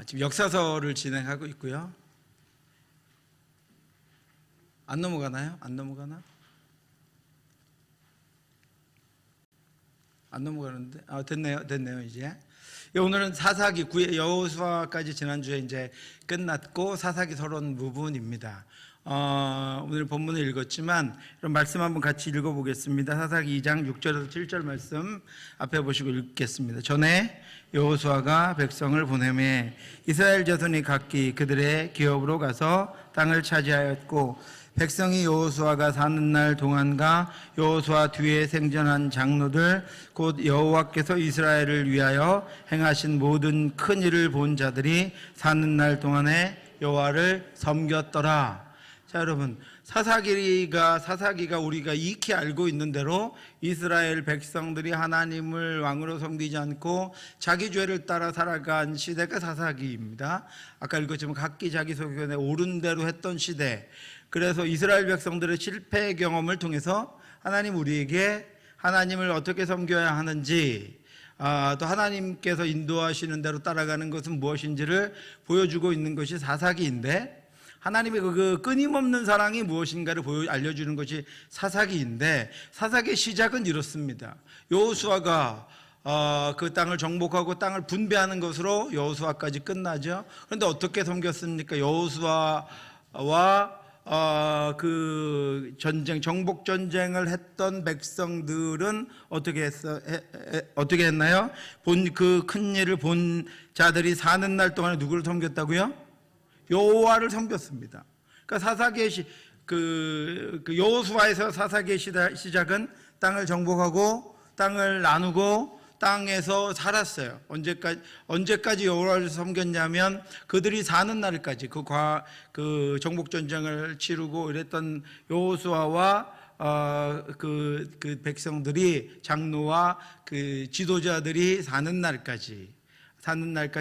지금 역사서를 진행하고 있고요. 안 넘어가나요? 안 넘어가나? 안 넘어가는데 됐네요 이제. 오늘은 사사기 구의 여호수아까지 지난주에 이제 끝났고 사사기 서론 부분입니다. 오늘 본문을 읽었지만 이런 말씀 한번 같이 읽어보겠습니다. 사사기 2장 6절에서 7절 말씀 앞에 보시고 읽겠습니다. 전에 여호수아가 백성을 보내매 이스라엘 자손이 각기 그들의 기업으로 가서 땅을 차지하였고 백성이 여호수아가 사는 날 동안과 여호수아 뒤에 생존한 장로들 곧 여호와께서 이스라엘을 위하여 행하신 모든 큰 일을 본 자들이 사는 날 동안에 여호와를 섬겼더라. 자, 여러분, 사사기가 우리가 익히 알고 있는 대로 이스라엘 백성들이 하나님을 왕으로 섬기지 않고 자기 죄를 따라 살아간 시대가 사사기입니다. 아까 읽었지만 각기 자기 소견에 옳은 대로 했던 시대. 그래서 이스라엘 백성들의 실패 경험을 통해서 하나님 우리에게 하나님을 어떻게 섬겨야 하는지, 또 하나님께서 인도하시는 대로 따라가는 것은 무엇인지를 보여주고 있는 것이 사사기인데, 하나님의 그 끊임없는 사랑이 무엇인가를 알려주는 것이 사사기인데, 사사기의 시작은 이렇습니다. 여호수아가 그 땅을 정복하고 땅을 분배하는 것으로 여호수아까지 끝나죠. 그런데 어떻게 섬겼습니까? 여호수아와 그 전쟁, 정복 전쟁을 했던 백성들은 어떻게 했나요? 그 큰 일을 본 자들이 사는 날 동안에 누구를 섬겼다고요? 여호와를 섬겼습니다. 그러니까 사사기의 그 여호수아에서 사사기의 시작은 땅을 정복하고 땅을 나누고 땅에서 살았어요. 언제까지 여호와를 섬겼냐면 그들이 사는 날까지 그 정복 전쟁을 치르고 이랬던 여호수아와 그 백성들이 장로와 그 지도자들이 사는 날까지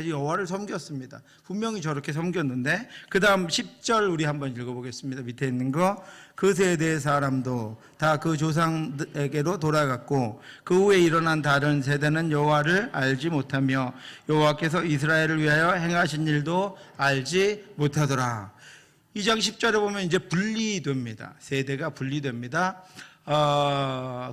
여호와를 섬겼습니다. 분명히 저렇게 섬겼는데, 그 다음 10절 우리 한번 읽어보겠습니다. 밑에 있는 거. 그 세대의 사람도 다 그 조상에게로 돌아갔고 그 후에 일어난 다른 세대는 여호와를 알지 못하며 여호와께서 이스라엘을 위하여 행하신 일도 알지 못하더라. 2장 10절에 보면 이제 분리됩니다. 세대가 분리됩니다.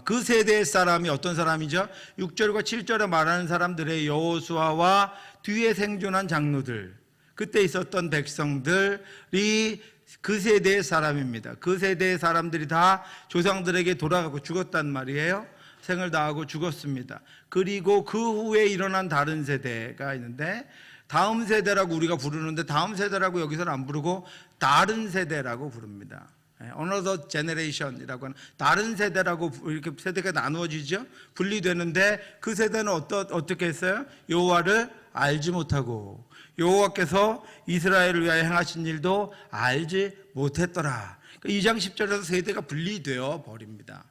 그 세대의 사람이 어떤 사람이죠? 6절과 7절에 말하는 사람들의 여호수아와 뒤에 생존한 장로들, 그때 있었던 백성들이 그 세대의 사람입니다. 그 세대의 사람들이 다 조상들에게 돌아가고 죽었단 말이에요. 생을 다하고 죽었습니다. 그리고 그 후에 일어난 다른 세대가 있는데, 다음 세대라고 우리가 부르는데 다음 세대라고 여기서는 안 부르고 다른 세대라고 부릅니다. Another generation이라고 하는 다른 세대라고 이렇게 세대가 나누어지죠. 분리되는데 그 세대는 어떻게 했어요? 여호와를 알지 못하고 여호와께서 이스라엘을 위하여 행하신 일도 알지 못했더라. 2장 10절에서 세대가 분리되어 버립니다.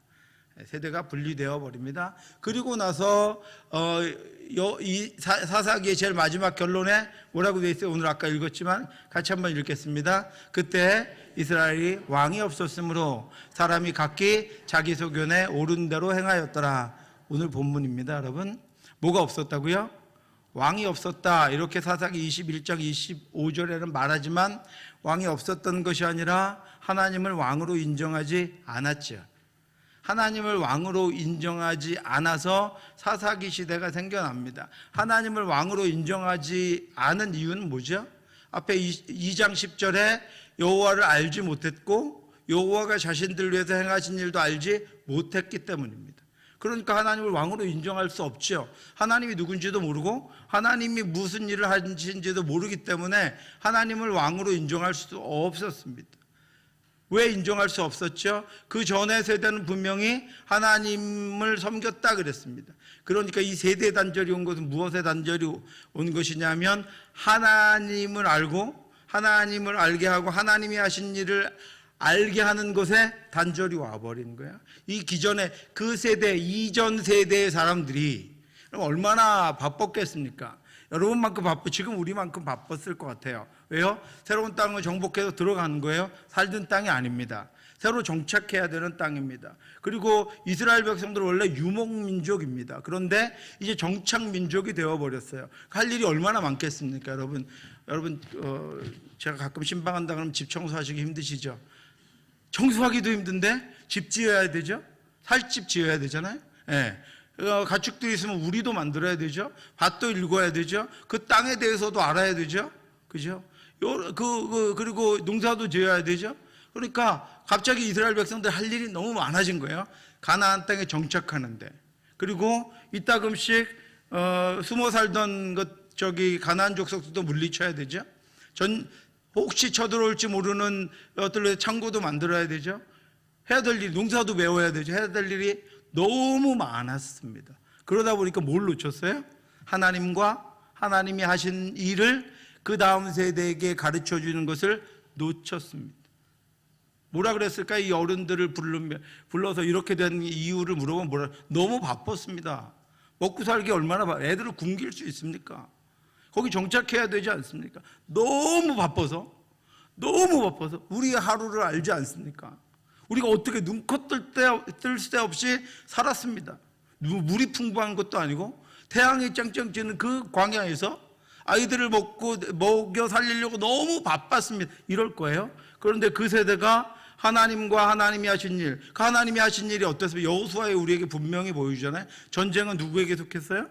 세대가 분리되어 버립니다. 그리고 나서 이 사사기의 제일 마지막 결론에 뭐라고 되어 있어요? 오늘 아까 읽었지만 같이 한번 읽겠습니다. 그때 이스라엘이 왕이 없었으므로 사람이 각기 자기 소견에 옳은 대로 행하였더라. 오늘 본문입니다. 여러분, 뭐가 없었다고요? 왕이 없었다. 이렇게 사사기 21장 25절에는 말하지만 왕이 없었던 것이 아니라 하나님을 왕으로 인정하지 않았죠. 하나님을 왕으로 인정하지 않아서 사사기 시대가 생겨납니다. 하나님을 왕으로 인정하지 않은 이유는 뭐죠? 앞에 2장 10절에 여호와를 알지 못했고 여호와가 자신들 위해서 행하신 일도 알지 못했기 때문입니다. 그러니까 하나님을 왕으로 인정할 수 없죠. 하나님이 누군지도 모르고 하나님이 무슨 일을 하신지도 모르기 때문에 하나님을 왕으로 인정할 수 없었습니다. 왜 인정할 수 없었죠? 그 전의 세대는 분명히 하나님을 섬겼다 그랬습니다. 그러니까 이 세대 단절이 온 것은 무엇의 단절이 온 것이냐면 하나님을 알게 하고 하나님이 하신 일을 알게 하는 것에 단절이 와버린 거야. 이 기존의 그 세대, 이전 세대의 사람들이 얼마나 바빴겠습니까? 여러분만큼 지금 우리만큼 바빴을 것 같아요. 왜요? 새로운 땅을 정복해서 들어가는 거예요. 살던 땅이 아닙니다. 새로 정착해야 되는 땅입니다. 그리고 이스라엘 백성들은 원래 유목민족입니다. 그런데 이제 정착민족이 되어버렸어요. 할 일이 얼마나 많겠습니까? 여러분 제가 가끔 신방한다 그러면 집 청소하시기 힘드시죠? 청소하기도 힘든데 집 지어야 되죠? 살 집 지어야 되잖아요. 예. 가축들이 있으면 우리도 만들어야 되죠. 밭도 일궈야 되죠. 그 땅에 대해서도 알아야 되죠. 그죠? 그리고 농사도 지어야 되죠. 그러니까 갑자기 이스라엘 백성들 할 일이 너무 많아진 거예요. 가나안 땅에 정착하는데. 그리고 이따금씩 숨어 살던 가나안 족속들도 물리쳐야 되죠. 혹시 쳐들어올지 모르는 어떤 창고도 만들어야 되죠. 해야 될 일, 농사도 메워야 되죠. 해야 될 일이 너무 많았습니다. 그러다 보니까 뭘 놓쳤어요? 하나님이 하신 일을 그 다음 세대에게 가르쳐 주는 것을 놓쳤습니다. 뭐라 그랬을까? 이 어른들을 불러서 이렇게 된 이유를 물어보면 너무 바빴습니다. 먹고 살기 얼마나 애들을 굶길 수 있습니까? 거기 정착해야 되지 않습니까? 너무 바빠서 우리의 하루를 알지 않습니까? 우리가 어떻게 눈코 뜰 새 없이 살았습니다. 물이 풍부한 것도 아니고 태양이 짱짱 찌는 그 광야에서 아이들을 먹여 살리려고 너무 바빴습니다. 이럴 거예요. 그런데 그 세대가 하나님과 하나님이 하신 일, 그 하나님이 하신 일이 어땠습니까? 여호수아에 우리에게 분명히 보여주잖아요. 전쟁은 누구에게 속했어요?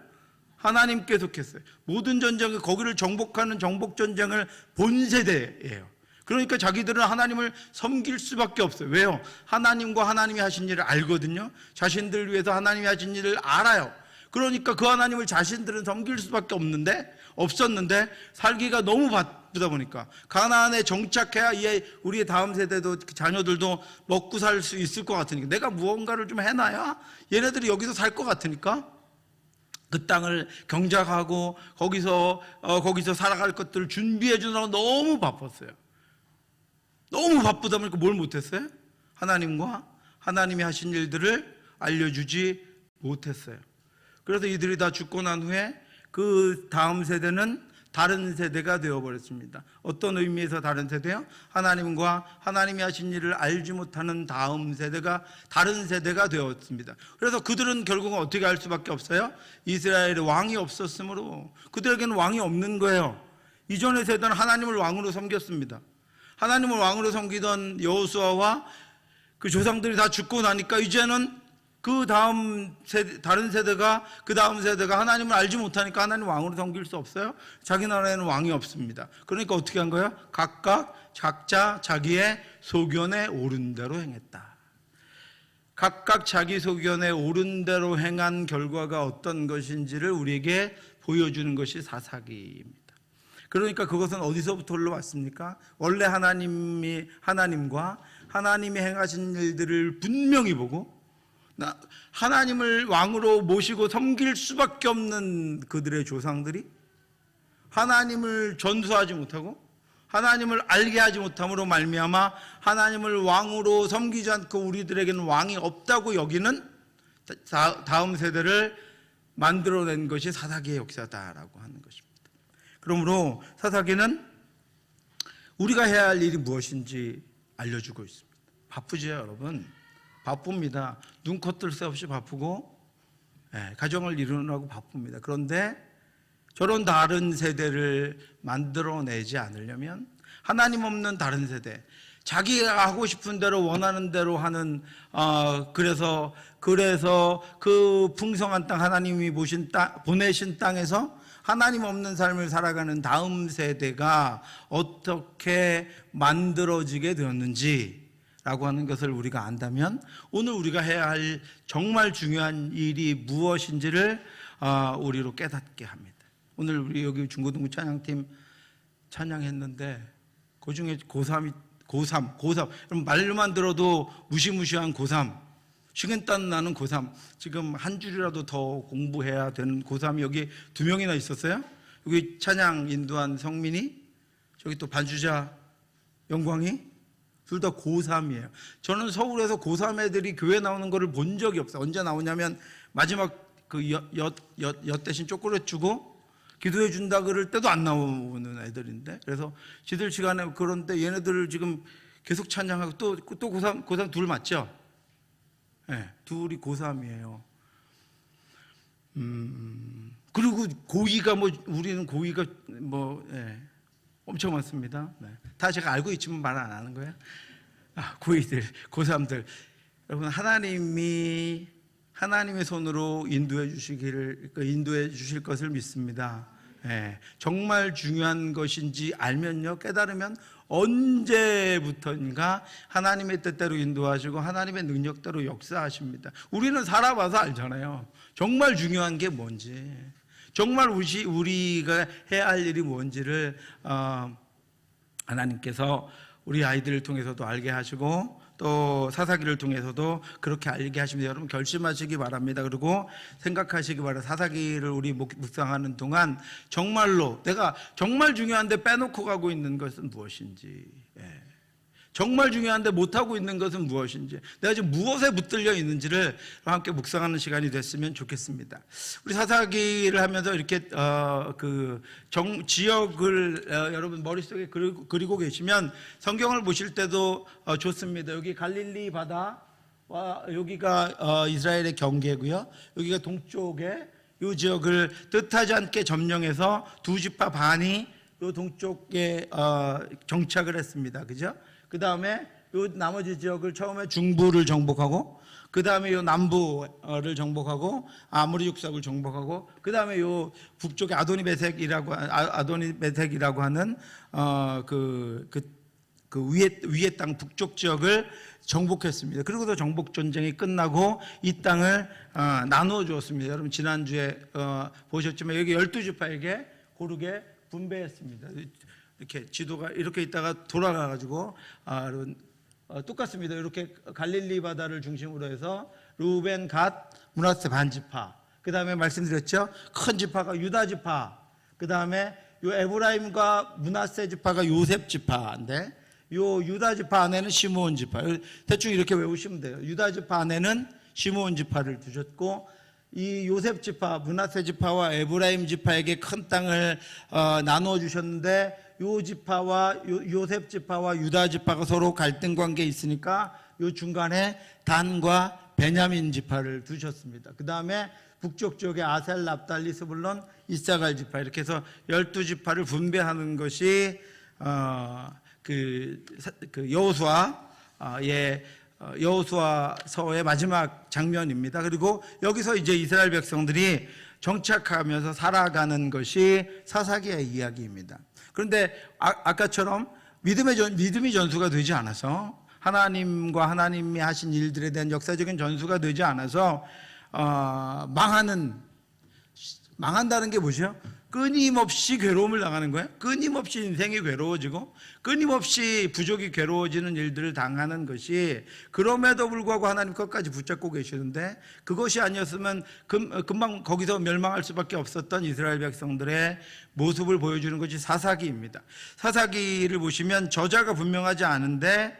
하나님께 속했어요. 모든 전쟁을 거기를 정복하는 정복전쟁을 본 세대예요. 그러니까 자기들은 하나님을 섬길 수밖에 없어요. 왜요? 하나님과 하나님이 하신 일을 알거든요. 자신들 위해서 하나님이 하신 일을 알아요. 그러니까 그 하나님을 자신들은 섬길 수밖에 없었는데 살기가 너무 바쁘다 보니까 가나안에 정착해야 우리의 다음 세대도 자녀들도 먹고 살 수 있을 것 같으니까 내가 무언가를 좀 해놔야 얘네들이 여기서 살 것 같으니까 그 땅을 경작하고 거기서 살아갈 것들을 준비해 주느라고 너무 바빴어요. 너무 바쁘다 보니까 뭘 못했어요? 하나님과 하나님이 하신 일들을 알려주지 못했어요. 그래서 이들이 다 죽고 난 후에 그 다음 세대는 다른 세대가 되어버렸습니다. 어떤 의미에서 다른 세대요? 하나님과 하나님이 하신 일을 알지 못하는 다음 세대가 다른 세대가 되었습니다. 그래서 그들은 결국은 어떻게 할 수밖에 없어요? 이스라엘에 왕이 없었으므로 그들에게는 왕이 없는 거예요. 이전의 세대는 하나님을 왕으로 섬겼습니다. 하나님을 왕으로 섬기던 여호수아와 그 조상들이 다 죽고 나니까 이제는 그 다음 세대, 다른 세대가 그 다음 세대가 하나님을 알지 못하니까 하나님 왕으로 섬길 수 없어요. 자기 나라에는 왕이 없습니다. 그러니까 어떻게 한 거예요? 각각 각자 자기의 소견에 옳은 대로 행했다. 각각 자기 소견에 옳은 대로 행한 결과가 어떤 것인지를 우리에게 보여주는 것이 사사기입니다. 그러니까 그것은 어디서부터 올라왔습니까? 원래 하나님과 하나님이 행하신 일들을 분명히 보고 하나님을 왕으로 모시고 섬길 수밖에 없는 그들의 조상들이 하나님을 전수하지 못하고 하나님을 알게 하지 못함으로 말미암아 하나님을 왕으로 섬기지 않고 우리들에게는 왕이 없다고 여기는 다음 세대를 만들어낸 것이 사사기의 역사다라고 하는 것입니다. 그러므로 사사기는 우리가 해야 할 일이 무엇인지 알려주고 있습니다. 바쁘죠, 여러분? 바쁩니다. 눈코 뜰 새 없이 바쁘고 가정을 이루느라고 바쁩니다. 그런데 저런 다른 세대를 만들어내지 않으려면 하나님 없는 다른 세대, 자기가 하고 싶은 대로 원하는 대로 하는 그래서 그 풍성한 땅 하나님이 보내신 땅에서 하나님 없는 삶을 살아가는 다음 세대가 어떻게 만들어지게 되었는지라고 하는 것을 우리가 안다면 오늘 우리가 해야 할 정말 중요한 일이 무엇인지를 우리로 깨닫게 합니다. 오늘 우리 여기 중고등부 찬양팀 찬양했는데 그 중에 고3 여러분 말로만 들어도 무시무시한 고3 식은땀 나는 고3 지금 한 줄이라도 더 공부해야 되는 고3이 여기 2명이나 있었어요. 여기 찬양 인도한 성민이, 저기 또 반주자 영광이, 둘 다 고3이에요. 저는 서울에서 고3 애들이 교회 나오는 거를 본 적이 없어요. 언제 나오냐면 마지막 그 엿 대신 초콜릿 주고 기도해 준다 그럴 때도 안 나오는 애들인데, 그래서 지들 시간에 그런데 얘네들 지금 계속 찬양하고 또 고3 둘 맞죠? 네, 둘이 고3이에요. 그리고 고의가 우리는 고의가 엄청 많습니다. 네. 다 제가 알고 있지만 말 안 하는 거예요. 고의들, 고3들. 여러분, 하나님의 손으로 인도해 주실 것을 믿습니다. 네. 정말 중요한 것인지 알면요, 깨달으면 언제부턴가 하나님의 뜻대로 인도하시고 하나님의 능력대로 역사하십니다. 우리는 살아봐서 알잖아요. 정말 중요한 게 뭔지, 정말 우리가 해야 할 일이 뭔지를 하나님께서 우리 아이들을 통해서도 알게 하시고 또 사사기를 통해서도 그렇게 알게 하십니다. 여러분, 결심하시기 바랍니다. 그리고 생각하시기 바랍니다. 사사기를 우리 묵상하는 동안 정말로 내가 정말 중요한데 빼놓고 가고 있는 것은 무엇인지, 정말 중요한데 못하고 있는 것은 무엇인지, 내가 지금 무엇에 붙들려 있는지를 함께 묵상하는 시간이 됐으면 좋겠습니다. 우리 사사기를 하면서 이렇게 지역을 여러분 머릿속에 그리고 계시면 성경을 보실 때도 좋습니다. 여기 갈릴리 바다와 여기가 이스라엘의 경계고요. 여기가 동쪽에 이 지역을 뜻하지 않게 점령해서 두 지파 반이 이 동쪽에 정착을 했습니다. 그죠? 그 다음에 요 나머지 지역을 처음에 중부를 정복하고, 그 다음에 요 남부를 정복하고, 아모리 족속을 정복하고, 그 다음에 요 북쪽에 아도니베색이라고 하는 위에 땅 북쪽 지역을 정복했습니다. 그리고도 정복 전쟁이 끝나고 이 땅을 나누어 주었습니다. 여러분, 지난주에 보셨지만 여기 12지파에게 고르게 분배했습니다. 이렇게 지도가 이렇게 있다가 돌아가가지고 똑같습니다. 이렇게 갈릴리 바다를 중심으로 해서 루벤, 갓, 므낫세 반지파, 그 다음에 말씀드렸죠, 큰 지파가 유다 지파, 그 다음에 요 에브라임과 므낫세 지파가 요셉 지파인데, 요 유다 지파 안에는 시므온 지파, 대충 이렇게 외우시면 돼요. 유다 지파 안에는 시므온 지파를 두셨고, 이 요셉 지파, 므낫세 지파와 에브라임 지파에게 큰 땅을 나누어 주셨는데, 요 지파와 요셉 지파와 유다 지파가 서로 갈등 관계에 있으니까 요 중간에 단과 베냐민 지파를 두셨습니다. 그 다음에 북쪽 지역에 아셀, 납달리, 스불론, 이사갈 지파, 이렇게 해서 12지파를 분배하는 것이 여호수아서의 마지막 장면입니다. 그리고 여기서 이제 이스라엘 백성들이 정착하면서 살아가는 것이 사사기의 이야기입니다. 그런데 아까처럼 믿음이 전수가 되지 않아서, 하나님과 하나님이 하신 일들에 대한 역사적인 전수가 되지 않아서 망한다는 게 뭐죠? 끊임없이 괴로움을 당하는 거예요. 끊임없이 인생이 괴로워지고 끊임없이 부족이 괴로워지는 일들을 당하는 것이, 그럼에도 불구하고 하나님 끝까지 붙잡고 계시는데, 그것이 아니었으면 금방 거기서 멸망할 수밖에 없었던 이스라엘 백성들의 모습을 보여주는 것이 사사기입니다. 사사기를 보시면 저자가 분명하지 않은데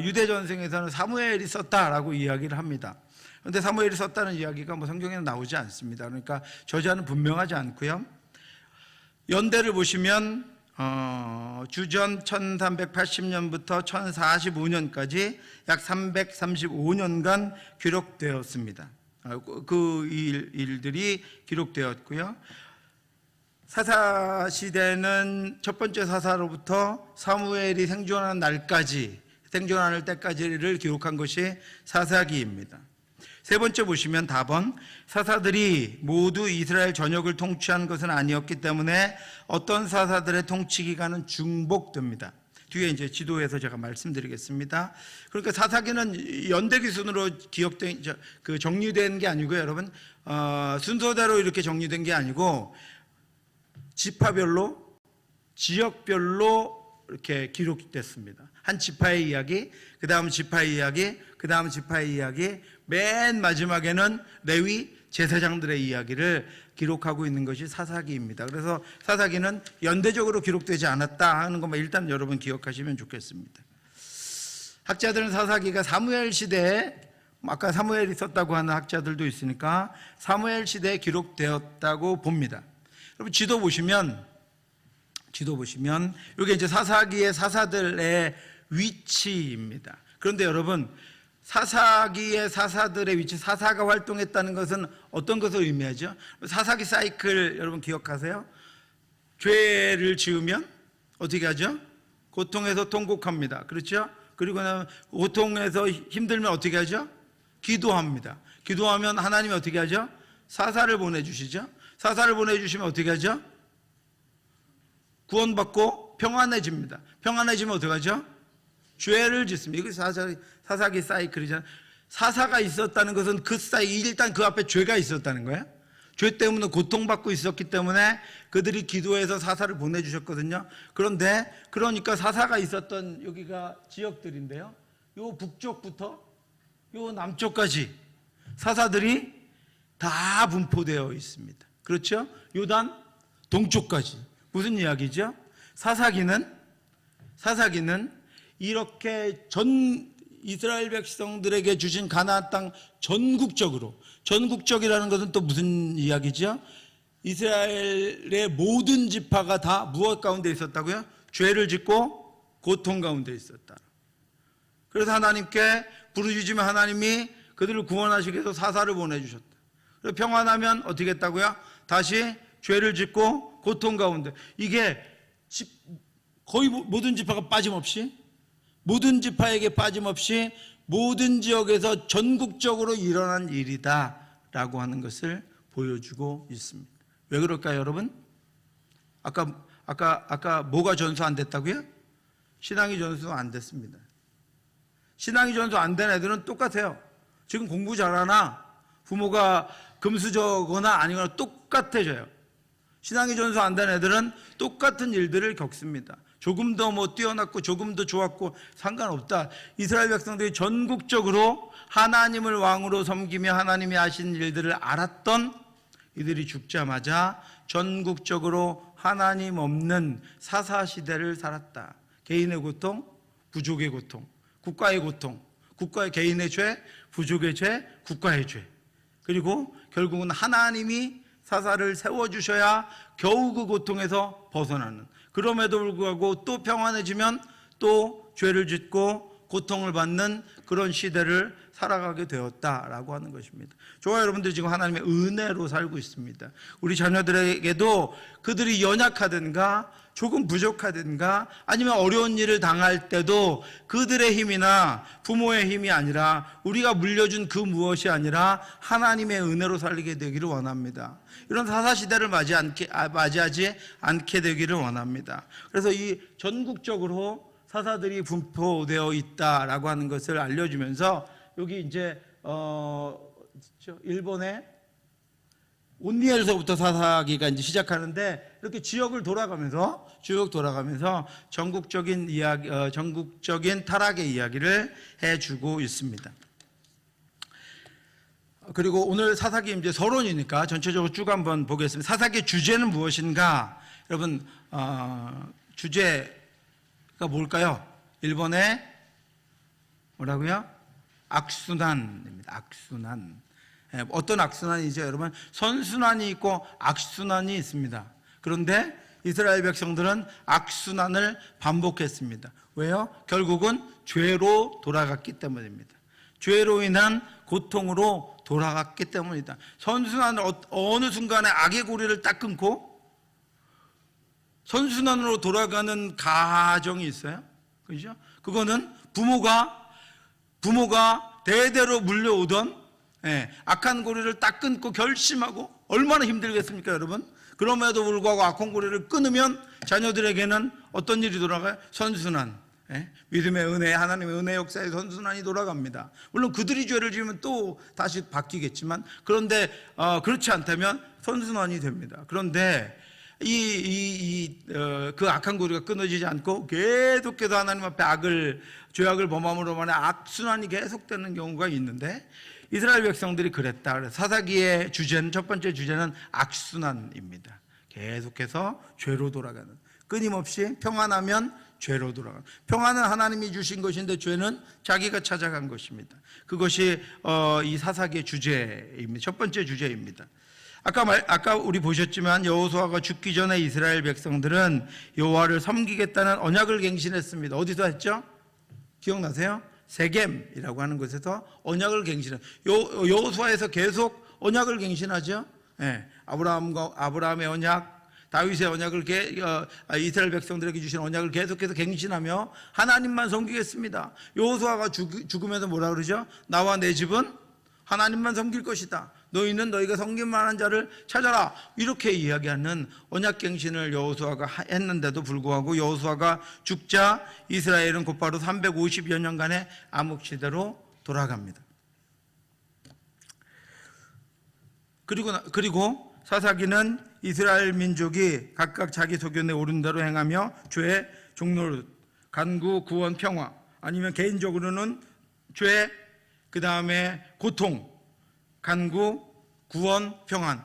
유대 전승에서는 사무엘이 썼다라고 이야기를 합니다. 그런데 사무엘이 썼다는 이야기가 성경에는 나오지 않습니다. 그러니까 저자는 분명하지 않고요. 연대를 보시면 주전 1380년부터 1045년까지 약 335년간 기록되었습니다. 그 일들이 기록되었고요. 사사 시대는 첫 번째 사사로부터 사무엘이 생존할 때까지를 기록한 것이 사사기입니다. 세 번째 보시면 답은, 사사들이 모두 이스라엘 전역을 통치한 것은 아니었기 때문에 어떤 사사들의 통치 기간은 중복됩니다. 뒤에 이제 지도에서 제가 말씀드리겠습니다. 그러니까 사사기는 연대 기준으로 정리된 게 아니고요, 여러분, 순서대로 이렇게 정리된 게 아니고 지파별로, 지역별로 이렇게 기록됐습니다. 한 지파의 이야기, 그 다음 지파의 이야기, 그 다음 지파의 이야기, 맨 마지막에는 레위 제사장들의 이야기를 기록하고 있는 것이 사사기입니다. 그래서 사사기는 연대적으로 기록되지 않았다 하는 것만 일단 여러분 기억하시면 좋겠습니다. 학자들은 사사기가 사무엘 시대에, 아까 사무엘이 썼다고 하는 학자들도 있으니까 사무엘 시대에 기록되었다고 봅니다. 여러분, 지도 보시면 이게 이제 사사기의 사사들의 위치입니다. 그런데 여러분, 사사기의 사사들의 위치, 사사가 활동했다는 것은 어떤 것을 의미하죠? 사사기 사이클 여러분 기억하세요? 죄를 지으면 어떻게 하죠? 고통에서 통곡합니다. 그렇죠? 그리고 고통에서 힘들면 어떻게 하죠? 기도합니다. 기도하면 하나님이 어떻게 하죠? 사사를 보내주시죠. 사사를 보내주시면 어떻게 하죠? 구원받고 평안해집니다. 평안해지면 어떻게 하죠? 죄를 짓습니다. 이게 사사기 사이클이잖아요. 사사가 있었다는 것은 일단 그 앞에 죄가 있었다는 거예요. 죄 때문에 고통받고 있었기 때문에 그들이 기도해서 사사를 보내주셨거든요. 그러니까 사사가 있었던 여기가 지역들인데요. 요 북쪽부터 요 남쪽까지 사사들이 다 분포되어 있습니다. 그렇죠? 요단 동쪽까지. 무슨 이야기죠? 사사기는 이렇게 전 이스라엘 백성들에게 주신 가나안 땅 전국적이라는 것은 또 무슨 이야기죠? 이스라엘의 모든 지파가 다 무엇 가운데 있었다고요? 죄를 짓고 고통 가운데 있었다. 그래서 하나님께 부르짖으면 하나님이 그들을 구원하시기 위해서 사사를 보내주셨다. 그래서 평안하면 어떻게 했다고요? 다시 죄를 짓고 고통 가운데. 이게 거의 모든 지파가 빠짐없이, 모든 지파에게 빠짐없이 모든 지역에서 전국적으로 일어난 일이다라고 하는 것을 보여주고 있습니다. 왜 그럴까요, 여러분? 아까 뭐가 전수 안 됐다고요? 신앙이 전수 안 됐습니다. 신앙이 전수 안 된 애들은 똑같아요. 지금 공부 잘하나 부모가 금수저거나 아니거나 똑같아져요. 신앙이 전수 안 된 애들은 똑같은 일들을 겪습니다. 조금 더 뛰어났고 조금 더 좋았고 상관없다. 이스라엘 백성들이 전국적으로 하나님을 왕으로 섬기며 하나님이 하신 일들을 알았던 이들이 죽자마자 전국적으로 하나님 없는 사사시대를 살았다. 개인의 고통, 부족의 고통, 국가의 고통, 개인의 죄, 부족의 죄, 국가의 죄. 그리고 결국은 하나님이 사사를 세워주셔야 겨우 그 고통에서 벗어나는, 그럼에도 불구하고 또 평안해지면 또 죄를 짓고 고통을 받는 그런 시대를 살아가게 되었다라고 하는 것입니다. 저와 여러분들이 지금 하나님의 은혜로 살고 있습니다. 우리 자녀들에게도 그들이 연약하든가 조금 부족하든가 아니면 어려운 일을 당할 때도 그들의 힘이나 부모의 힘이 아니라 우리가 물려준 그 무엇이 아니라 하나님의 은혜로 살게 되기를 원합니다. 이런 사사시대를 맞이하지 않게 되기를 원합니다. 그래서 이 전국적으로 사사들이 분포되어 있다라고 하는 것을 알려주면서 여기 이제 일본의 온니엘서부터 사사기가 이제 시작하는데 이렇게 지역을 돌아가면서 전국적인 이야기, 전국적인 타락의 이야기를 해주고 있습니다. 그리고 오늘 사사기 이제 서론이니까 전체적으로 쭉 한번 보겠습니다. 사사기의 주제는 무엇인가? 여러분, 주제가 뭘까요? 일본의 뭐라고요? 악순환입니다. 악순환. 어떤 악순환이죠, 여러분? 선순환이 있고 악순환이 있습니다. 그런데 이스라엘 백성들은 악순환을 반복했습니다. 왜요? 결국은 죄로 돌아갔기 때문입니다. 죄로 인한 고통으로 돌아갔기 때문이다. 선순환을 어느 순간에 악의 고리를 딱 끊고 선순환으로 돌아가는 가정이 있어요. 그죠? 그거는 부모가 대대로 물려오던 악한 고리를 딱 끊고 결심하고 얼마나 힘들겠습니까, 여러분? 그럼에도 불구하고 악한 고리를 끊으면 자녀들에게는 어떤 일이 돌아가요? 선순환. 믿음의 은혜, 하나님의 은혜 역사의 선순환이 돌아갑니다. 물론 그들이 죄를 지으면 또 다시 바뀌겠지만, 그런데 그렇지 않다면 선순환이 됩니다. 그런데 그 악한 고리가 끊어지지 않고 계속해서 하나님 앞에 죄악을 범함으로 만에 악순환이 계속되는 경우가 있는데, 이스라엘 백성들이 그랬다. 그래서 사사기의 첫 번째 주제는 악순환입니다. 계속해서 죄로 돌아가는, 끊임없이 평안하면 죄로 돌아가는. 평안은 하나님이 주신 것인데 죄는 자기가 찾아간 것입니다. 그것이 이 사사기의 주제입니다. 첫 번째 주제입니다. 아까 우리 보셨지만 여호수아가 죽기 전에 이스라엘 백성들은 여호와를 섬기겠다는 언약을 갱신했습니다. 어디서 했죠? 기억나세요? 세겜이라고 하는 곳에서 언약을 갱신한 여호수아에서 계속 언약을 갱신하죠. 예, 아브라함의 언약, 다윗의 언약을 이스라엘 백성들에게 주신 언약을 계속해서 갱신하며 하나님만 섬기겠습니다. 여호수아가 죽으면서 뭐라 그러죠? 나와 내 집은 하나님만 섬길 것이다. 너희는 너희가 섬길 만한 자를 찾아라. 이렇게 이야기하는 언약갱신을 여호수아가 했는데도 불구하고 여호수아가 죽자 이스라엘은 곧바로 350여 년간의 암흑시대로 돌아갑니다. 그리고 사사기는 이스라엘 민족이 각각 자기 소견에 오른 대로 행하며 죄, 종노릇, 간구, 구원, 평화, 아니면 개인적으로는 죄, 그 다음에 고통, 간구, 구원, 평안,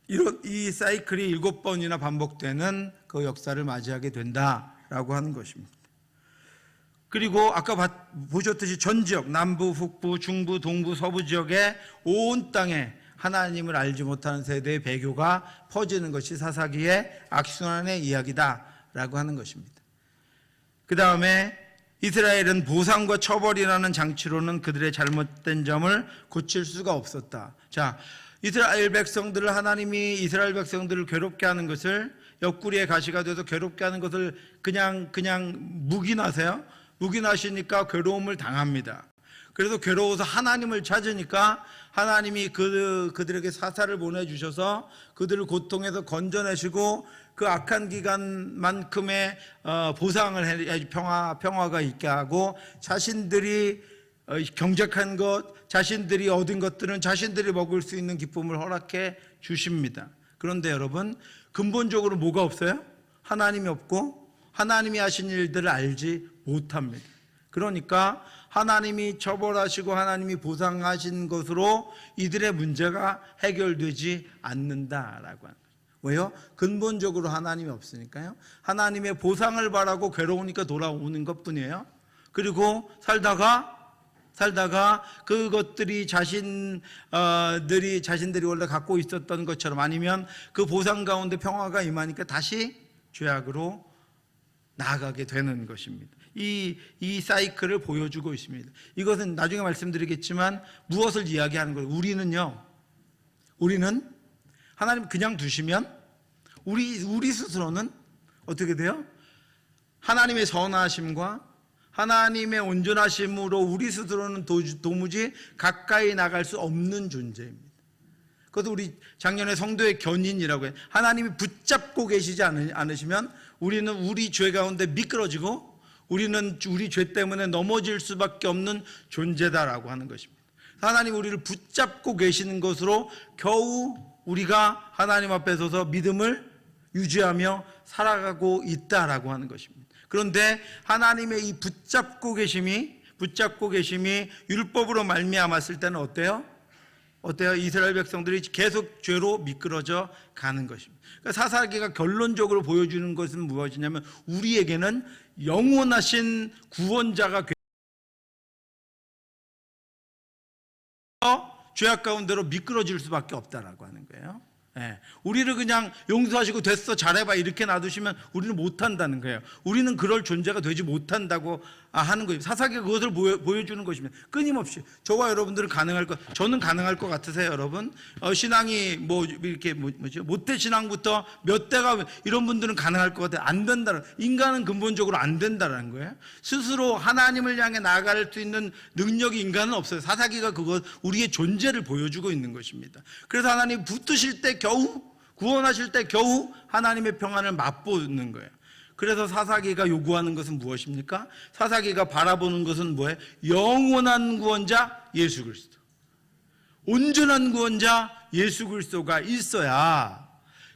이 사이클이 7번이나 반복되는 그 역사를 맞이하게 된다라고 하는 것입니다. 그리고 아까 보셨듯이 전 지역, 남부, 북부, 중부, 동부, 서부 지역의 온 땅에 하나님을 알지 못하는 세대의 배교가 퍼지는 것이 사사기의 악순환의 이야기다라고 하는 것입니다. 그 다음에 이스라엘은 보상과 처벌이라는 장치로는 그들의 잘못된 점을 고칠 수가 없었다. 자, 이스라엘 백성들을 하나님이 이스라엘 백성들을 괴롭게 하는 것을 옆구리에 가시가 돼서 괴롭게 하는 것을 그냥 묵인하세요. 묵인하시니까 괴로움을 당합니다. 그래서 괴로워서 하나님을 찾으니까 하나님이 그들에게 사사를 보내주셔서 그들을 고통에서 건져내시고 그 악한 기간만큼의 보상을 평화가 있게 하고 자신들이 경작한 것, 자신들이 얻은 것들은 자신들이 먹을 수 있는 기쁨을 허락해 주십니다. 그런데 여러분, 근본적으로 뭐가 없어요? 하나님이 없고 하나님이 하신 일들을 알지 못합니다. 그러니까 하나님이 처벌하시고 하나님이 보상하신 것으로 이들의 문제가 해결되지 않는다라고 하는 거예요. 왜요? 근본적으로 하나님이 없으니까요. 하나님의 보상을 바라고 괴로우니까 돌아오는 것뿐이에요. 그리고 살다가 그것들이 자신들이 원래 갖고 있었던 것처럼 아니면 그 보상 가운데 평화가 임하니까 다시 죄악으로 나아가게 되는 것입니다. 이 사이클을 보여주고 있습니다. 이것은 나중에 말씀드리겠지만 무엇을 이야기하는 거예요? 우리는 하나님 그냥 두시면 우리 스스로는 어떻게 돼요? 하나님의 선하심과 하나님의 온전하심으로 우리 스스로는 도무지 가까이 나갈 수 없는 존재입니다. 그것도 우리 작년에 성도의 견인이라고 해요. 하나님이 붙잡고 계시지 않으시면 우리는 우리 죄 가운데 미끄러지고 우리는 우리 죄 때문에 넘어질 수밖에 없는 존재다라고 하는 것입니다. 하나님 우리를 붙잡고 계시는 것으로 겨우 우리가 하나님 앞에 서서 믿음을 유지하며 살아가고 있다라고 하는 것입니다. 그런데 하나님의 이 붙잡고 계심이 율법으로 말미암았을 때는 어때요? 이스라엘 백성들이 계속 죄로 미끄러져 가는 것입니다. 그러니까 사사기가 결론적으로 보여주는 것은 무엇이냐면 우리에게는 영원하신 구원자가 죄악 가운데로 미끄러질 수밖에 없다라고 하는 거예요. 우리를 그냥 용서하시고 됐어 잘해봐 이렇게 놔두시면 우리는 못한다는 거예요. 우리는 그럴 존재가 되지 못한다고 하는 거예요. 사사기가 그것을 보여주는 것입니다. 끊임없이 저와 여러분들은 저는 가능할 것 같으세요, 여러분? 신앙이 모태 신앙부터 몇 대가 이런 분들은 가능할 것 같아요. 안 된다는, 인간은 근본적으로 안 된다는 거예요. 스스로 하나님을 향해 나아갈 수 있는 능력이 인간은 없어요. 사사기가 우리의 존재를 보여주고 있는 것입니다. 그래서 하나님 붙드실 때 구원하실 때 겨우 하나님의 평안을 맛보는 거예요. 그래서 사사기가 요구하는 것은 무엇입니까? 사사기가 바라보는 것은 뭐예요? 영원한 구원자 예수 그리스도, 온전한 구원자 예수 그리스도가 있어야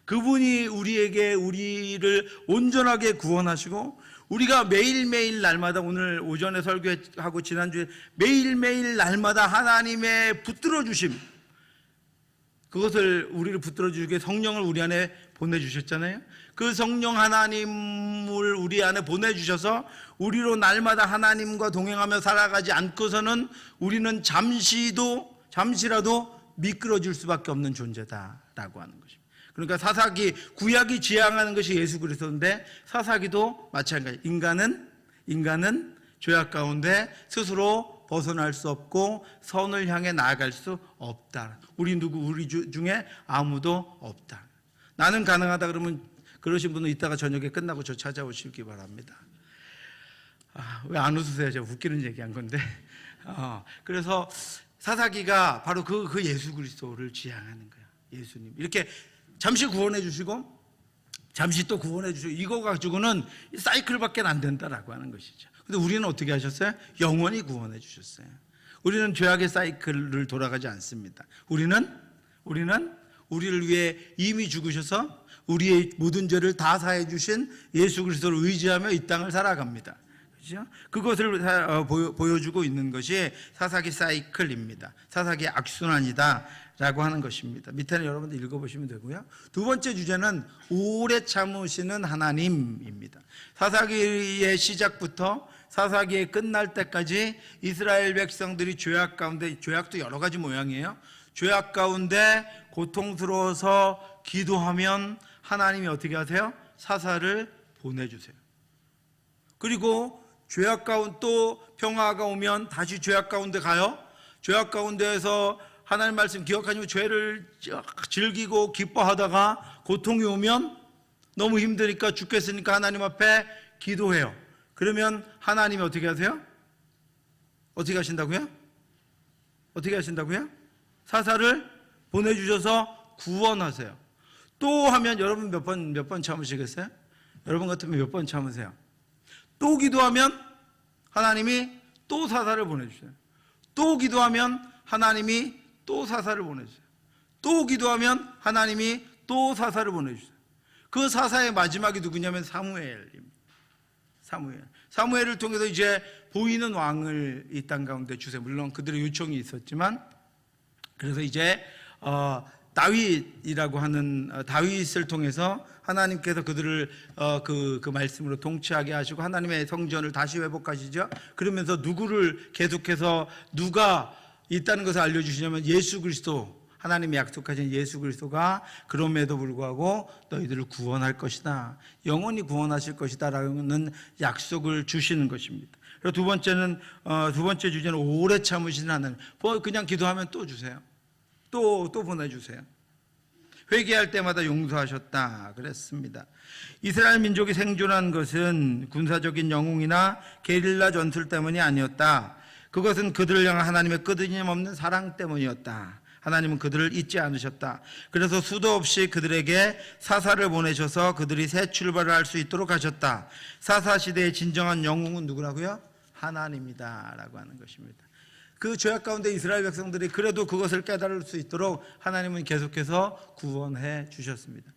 그분이 우리를 온전하게 구원하시고 우리가 매일매일 날마다 오늘 오전에 설교하고 지난주에 매일매일 날마다 하나님의 붙들어 주심, 그것을 우리를 붙들어 주시게 성령을 우리 안에 보내주셨잖아요. 그 성령 하나님을 우리 안에 보내주셔서 우리로 날마다 하나님과 동행하며 살아가지 않고서는 우리는 잠시라도 미끄러질 수밖에 없는 존재다라고 하는 것입니다. 그러니까 사사기, 구약이 지향하는 것이 예수 그리스도인데 사사기도 마찬가지. 인간은 죄악 가운데 스스로 벗어날 수 없고 선을 향해 나아갈 수 없다. 우리 중에 아무도 없다. 나는 가능하다 그러면 그러신 분은 이따가 저녁에 끝나고 저 찾아오시기 바랍니다. 왜 안 웃으세요? 제가 웃기는 얘기한 건데. 그래서 사사기가 바로 그 예수 그리스도를 지향하는 거예요. 예수님 이렇게 잠시 구원해 주시고 잠시 또 구원해 주시고 이거 가지고는 사이클밖에 안 된다라고 하는 것이죠. 근데 우리는 어떻게 하셨어요? 영원히 구원해 주셨어요. 우리는 죄악의 사이클을 돌아가지 않습니다. 우리는 우리를 위해 이미 죽으셔서 우리의 모든 죄를 다 사해 주신 예수 그리스도를 의지하며 이 땅을 살아갑니다. 그렇죠? 그것을 보여주고 있는 것이 사사기 사이클입니다. 사사기 악순환이다 라고 하는 것입니다. 밑에는 여러분들 읽어보시면 되고요. 두 번째 주제는 오래 참으시는 하나님입니다. 사사기의 시작부터 사사기의 끝날 때까지 이스라엘 백성들이 죄악 가운데, 죄악도 여러 가지 모양이에요. 죄악 가운데 고통스러워서 기도하면 하나님이 어떻게 하세요? 사사를 보내주세요. 그리고 죄악 가운데 또 평화가 오면 다시 죄악 가운데 가요. 죄악 가운데에서 하나님 말씀 기억하시고 죄를 즐기고 기뻐하다가 고통이 오면 너무 힘드니까 죽겠으니까 하나님 앞에 기도해요. 그러면 하나님이 어떻게 하세요? 어떻게 하신다고요? 어떻게 하신다고요? 사사를 보내주셔서 구원하세요. 또 하면 여러분 몇 번 참으시겠어요? 여러분 같으면 몇 번 참으세요? 또 기도하면 하나님이 또 사사를 보내주세요. 또 기도하면 하나님이 또 사사를 보내주세요. 또 기도하면 하나님이 또 사사를 보내주세요. 그 사사의 마지막이 누구냐면 사무엘입니다. 사무엘을 통해서 이제 보이는 왕을 이 땅 가운데 주세요. 물론 그들의 요청이 있었지만, 그래서 이제 다윗이라고 하는 다윗을 통해서 하나님께서 그들을 그 말씀으로 통치하게 하시고 하나님의 성전을 다시 회복하시죠. 그러면서 누구를 계속해서 누가 있다는 것을 알려주시냐면 예수 그리스도, 하나님이 약속하신 예수 그리스도가 그럼에도 불구하고 너희들을 구원할 것이다, 영원히 구원하실 것이다 라는 약속을 주시는 것입니다. 그리고 두 번째 주제는 오래 참으시는 하나님. 그냥 기도하면 또 주세요. 또 보내주세요. 회개할 때마다 용서하셨다 그랬습니다. 이스라엘 민족이 생존한 것은 군사적인 영웅이나 게릴라 전술 때문이 아니었다. 그것은 그들을 향한 하나님의 끊임없는 사랑 때문이었다. 하나님은 그들을 잊지 않으셨다. 그래서 수도 없이 그들에게 사사를 보내셔서 그들이 새 출발을 할 수 있도록 하셨다. 사사 시대의 진정한 영웅은 누구라고요? 하나님이다 라고 하는 것입니다. 그 죄악 가운데 이스라엘 백성들이 그래도 그것을 깨달을 수 있도록 하나님은 계속해서 구원해 주셨습니다.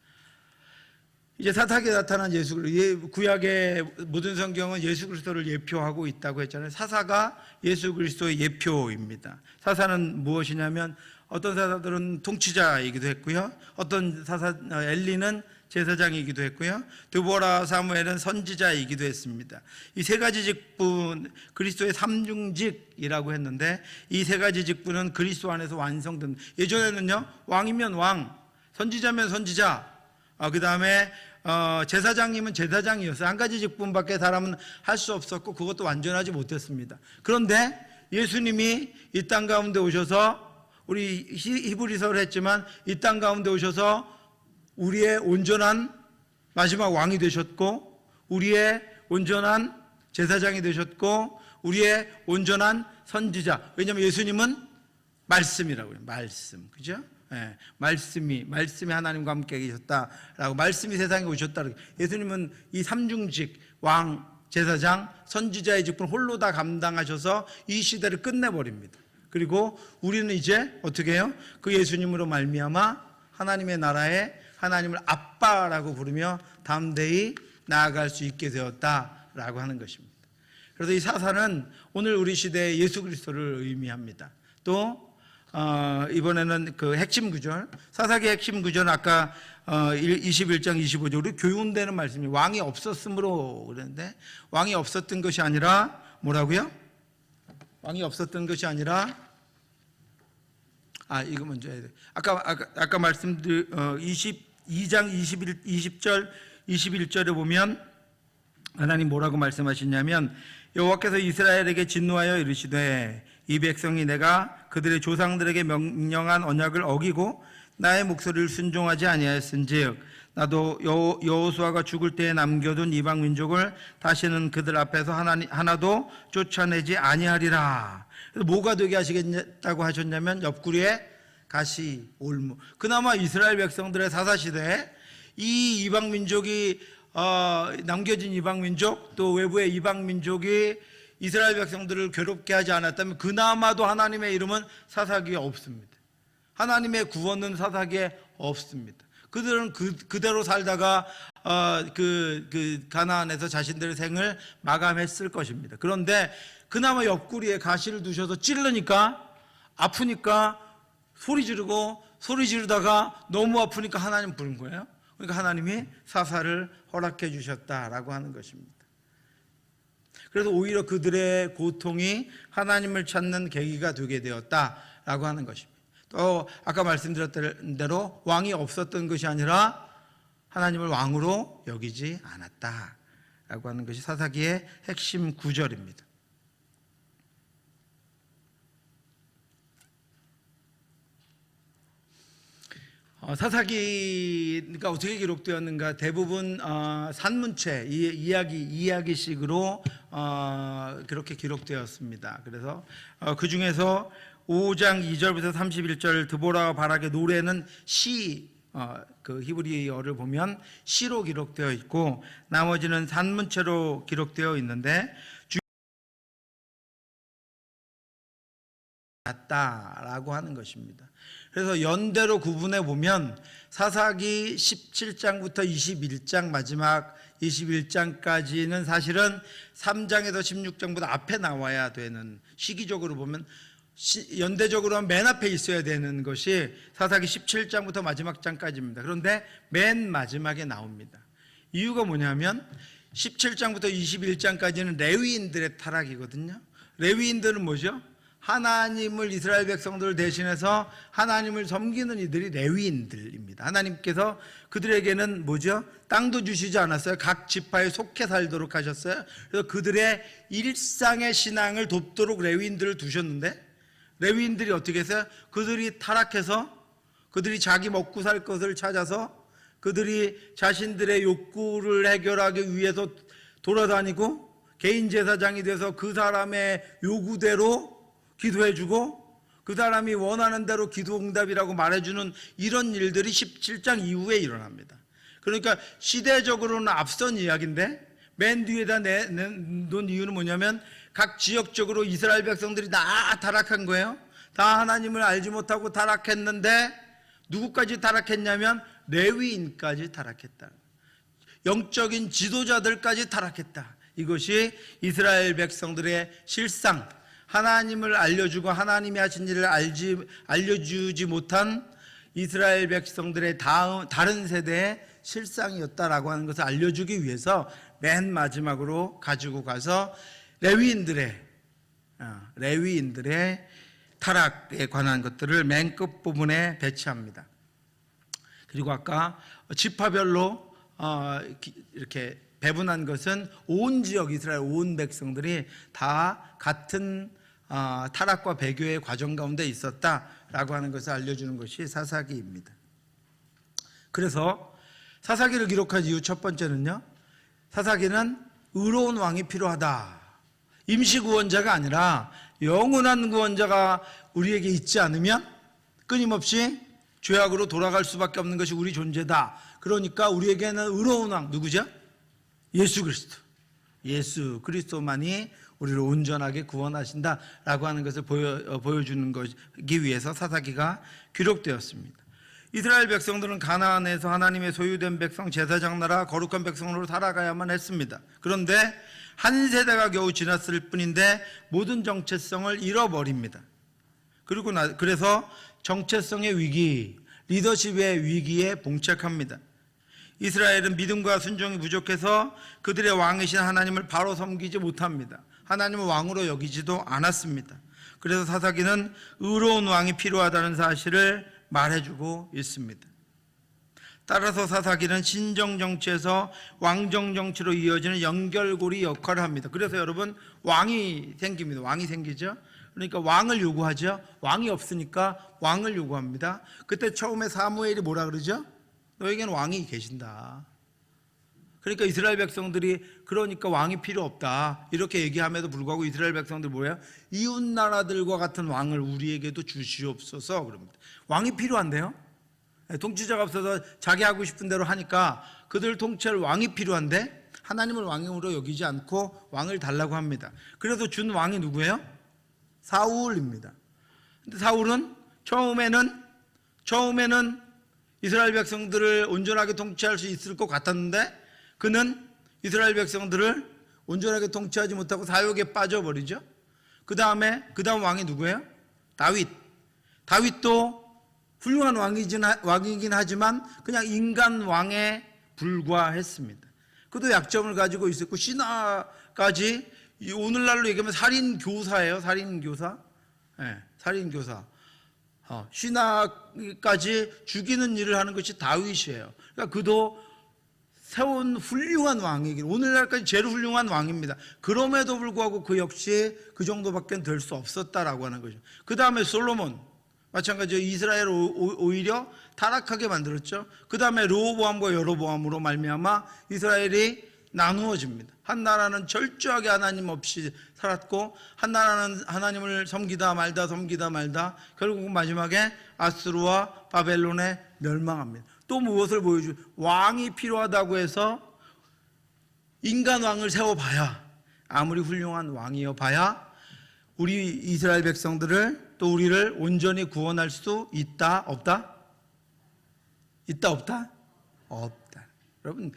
이제 사사기에 나타난 예수 그리스도, 구약의 모든 성경은 예수 그리스도를 예표하고 있다고 했잖아요. 사사가 예수 그리스도의 예표입니다. 사사는 무엇이냐면 어떤 사사들은 통치자이기도 했고요. 어떤 엘리는 제사장이기도 했고요. 드보라, 사무엘은 선지자이기도 했습니다. 이 세 가지 직분, 그리스도의 삼중직이라고 했는데 이 세 가지 직분은 그리스도 안에서 완성된. 예전에는요, 왕이면 왕, 선지자면 선지자, 그 다음에 제사장이면 제사장이었어요. 한 가지 직분밖에 사람은 할 수 없었고 그것도 완전하지 못했습니다. 그런데 예수님이 이 땅 가운데 오셔서, 우리 히브리서를 했지만 이 땅 가운데 오셔서 우리의 온전한 마지막 왕이 되셨고, 우리의 온전한 제사장이 되셨고, 우리의 온전한 선지자. 왜냐하면 예수님은 말씀이라고 해요. 말씀, 그죠? 네, 말씀이 하나님과 함께 계셨다라고, 말씀이 세상에 오셨다라고. 예수님은 이 삼중직, 왕, 제사장, 선지자의 직분 홀로 다 감당하셔서 이 시대를 끝내버립니다. 그리고 우리는 이제 어떻게 해요? 그 예수님으로 말미암아 하나님의 나라에 하나님을 아빠라고 부르며 담대히 나아갈 수 있게 되었다라고 하는 것입니다. 그래서 이 사사는 오늘 우리 시대의 예수 그리스도를 의미합니다. 또 이번에는 그 핵심 구절, 사사기 핵심 구절은 아까 21장 25절 우리 교훈되는 말씀이 왕이 없었으므로 그랬는데, 왕이 없었던 것이 아니라 뭐라고요? 왕이 없었던 것이 아니라, 이거 먼저 해야 돼. 아까 말씀드린 22장 20절 21절에 보면 하나님 뭐라고 말씀하시냐면, 여호와께서 이스라엘에게 진노하여 이르시되 이 백성이 내가 그들의 조상들에게 명령한 언약을 어기고 나의 목소리를 순종하지 아니하였은즉 나도 여호수아가 죽을 때에 남겨둔 이방 민족을 다시는 그들 앞에서 하나도 쫓아내지 아니하리라. 그래서 뭐가 되게 하시겠다고 하셨냐면 옆구리에 가시 올무. 그나마 이스라엘 백성들의 사사시대에 이 이방 민족이 남겨진 이방 민족, 또 외부의 이방 민족이 이스라엘 백성들을 괴롭게 하지 않았다면 그나마도 하나님의 이름은 사사기에 없습니다. 하나님의 구원은 사사기에 없습니다. 그들은 그대로 살다가 가나안에서 자신들의 생을 마감했을 것입니다. 그런데 그나마 옆구리에 가시를 두셔서 찌르니까 아프니까 소리 지르다가 너무 아프니까 하나님 부른 거예요. 그러니까 하나님이 사사를 허락해 주셨다라고 하는 것입니다. 그래서 오히려 그들의 고통이 하나님을 찾는 계기가 되게 되었다라고 하는 것입니다. 또 아까 말씀드렸던 대로 왕이 없었던 것이 아니라 하나님을 왕으로 여기지 않았다라고 하는 것이 사사기의 핵심 구절입니다. 사사기가 어떻게 기록되었는가? 대부분 산문체, 이야기식으로 그렇게 기록되었습니다. 그래서 그 중에서 5장 2절부터 31절 드보라와 바락의 노래는 시, 그 히브리어를 보면 시로 기록되어 있고 나머지는 산문체로 기록되어 있는데 같다라고 하는 것입니다. 그래서 연대로 구분해 보면 사사기 17장부터 21장 마지막 21장까지는 사실은 3장에서 16장보다 앞에 나와야 되는, 시기적으로 보면 연대적으로 맨 앞에 있어야 되는 것이 사사기 17장부터 마지막 장까지입니다. 그런데 맨 마지막에 나옵니다. 이유가 뭐냐면 17장부터 21장까지는 레위인들의 타락이거든요. 레위인들은 뭐죠? 하나님을, 이스라엘 백성들을 대신해서 하나님을 섬기는 이들이 레위인들입니다. 하나님께서 그들에게는 뭐죠? 땅도 주시지 않았어요. 각 지파에 속해 살도록 하셨어요. 그래서 그들의 일상의 신앙을 돕도록 레위인들을 두셨는데 레위인들이 어떻게 했어요? 그들이 타락해서 그들이 자기 먹고 살 것을 찾아서 그들이 자신들의 욕구를 해결하기 위해서 돌아다니고 개인 제사장이 돼서 그 사람의 요구대로 기도해주고 그 사람이 원하는 대로 기도 응답이라고 말해주는 이런 일들이 17장 이후에 일어납니다. 그러니까 시대적으로는 앞선 이야기인데 맨 뒤에다 내놓은 이유는 뭐냐면 각 지역적으로 이스라엘 백성들이 다 타락한 거예요. 다 하나님을 알지 못하고 타락했는데 누구까지 타락했냐면 레위인까지 타락했다. 영적인 지도자들까지 타락했다. 이것이 이스라엘 백성들의 실상, 하나님을 알려주고 하나님이 하신 일을 알려주지 못한 이스라엘 백성들의 다른 세대의 실상이었다라고 하는 것을 알려주기 위해서 맨 마지막으로 가지고 가서 레위인들의 타락에 관한 것들을 맨 끝부분에 배치합니다. 그리고 아까 지파별로 이렇게 배분한 것은 온 지역 이스라엘 온 백성들이 다 같은 타락과 배교의 과정 가운데 있었다라고 하는 것을 알려주는 것이 사사기입니다. 그래서 사사기를 기록한 이유 첫 번째는요, 사사기는 의로운 왕이 필요하다. 임시 구원자가 아니라 영원한 구원자가 우리에게 있지 않으면 끊임없이 죄악으로 돌아갈 수밖에 없는 것이 우리 존재다. 그러니까 우리에게는 의로운 왕, 누구죠? 예수 그리스도. 예수 그리스도만이 우리를 온전하게 구원하신다라고 하는 것을 보여주는 것이기 위해서 사사기가 기록되었습니다. 이스라엘 백성들은 가나안에서 하나님의 소유된 백성, 제사장 나라, 거룩한 백성으로 살아가야만 했습니다. 그런데 한 세대가 겨우 지났을 뿐인데 모든 정체성을 잃어버립니다. 그래서 정체성의 위기, 리더십의 위기에 봉착합니다. 이스라엘은 믿음과 순종이 부족해서 그들의 왕이신 하나님을 바로 섬기지 못합니다. 하나님을 왕으로 여기지도 않았습니다. 그래서 사사기는 의로운 왕이 필요하다는 사실을 말해주고 있습니다. 따라서 사사기는 신정 정치에서 왕정 정치로 이어지는 연결고리 역할을 합니다. 그래서 여러분 왕이 생깁니다. 왕이 생기죠. 그러니까 왕을 요구하죠. 왕이 없으니까 왕을 요구합니다. 그때 처음에 사무엘이 뭐라 그러죠? 너에게는 왕이 계신다. 그러니까 이스라엘 백성들이 그러니까 왕이 필요 없다 이렇게 얘기함에도 불구하고 이스라엘 백성들 뭐예요? 이웃 나라들과 같은 왕을 우리에게도 주시옵소서 그럽니다. 왕이 필요한데요. 통치자가 없어서 자기 하고 싶은 대로 하니까 그들 통치할 왕이 필요한데 하나님을 왕으로 여기지 않고 왕을 달라고 합니다. 그래서 준 왕이 누구예요? 사울입니다. 근데 사울은 처음에는 이스라엘 백성들을 온전하게 통치할 수 있을 것 같았는데 그는 이스라엘 백성들을 온전하게 통치하지 못하고 사욕에 빠져버리죠. 그 다음 왕이 누구예요? 다윗도 훌륭한 왕이긴 하지만 그냥 인간 왕에 불과했습니다. 그도 약점을 가지고 있었고 신하까지 오늘날로 얘기하면 살인교사예요. 살인교사. 네, 살인교사. 신하까지 죽이는 일을 하는 것이 다윗이에요. 그러니까 그도 세운 훌륭한 왕이긴 오늘날까지 제일 훌륭한 왕입니다. 그럼에도 불구하고 그 역시 그 정도밖에 될 수 없었다라고 하는 거죠. 그 다음에 솔로몬 마찬가지로 이스라엘을 오히려 타락하게 만들었죠. 그 다음에 르호보암과 여로보암으로 말미암아 이스라엘이 나누어집니다. 한 나라는 철저하게 하나님 없이 살았고 한 나라는 하나님을 섬기다 말다 결국 마지막에 아수르와 바벨론에 멸망합니다. 또 무엇을 보여주죠? 왕이 필요하다고 해서 인간 왕을 세워봐야 아무리 훌륭한 왕이어 봐야 우리 이스라엘 백성들을 또 우리를 온전히 구원할 수 있다 없다? 있다 없다? 없다. 여러분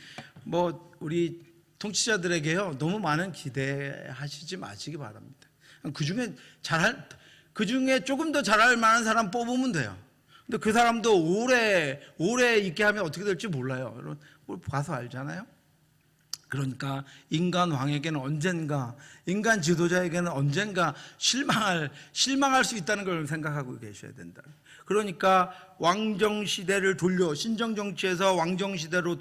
우리 통치자들에게요 너무 많은 기대하시지 마시기 바랍니다. 그 중에 조금 더 잘할 만한 사람 뽑으면 돼요. 근데 그 사람도 오래 있게 하면 어떻게 될지 몰라요. 여러분 봐서 알잖아요. 그러니까 인간 왕에게는 언젠가, 인간 지도자에게는 언젠가 실망할 수 있다는 걸 생각하고 계셔야 된다. 그러니까 왕정 시대를 돌려 신정 정치에서 왕정 시대로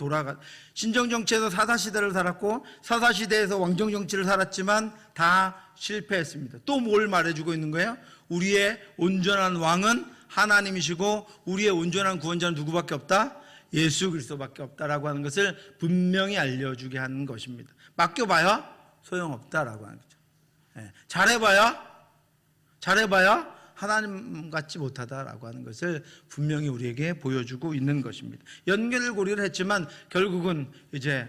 신정 정치에서 사사 시대를 살았고 사사 시대에서 왕정 정치를 살았지만 다 실패했습니다. 또 뭘 말해주고 있는 거예요? 우리의 온전한 왕은 하나님이시고 우리의 온전한 구원자는 누구밖에 없다? 예수 그리스도밖에 없다라고 하는 것을 분명히 알려주게 하는 것입니다. 맡겨봐야 소용없다라고 하는 거죠. 잘해봐야 하나님 같지 못하다라고 하는 것을 분명히 우리에게 보여주고 있는 것입니다. 연결고리를 했지만 결국은 이제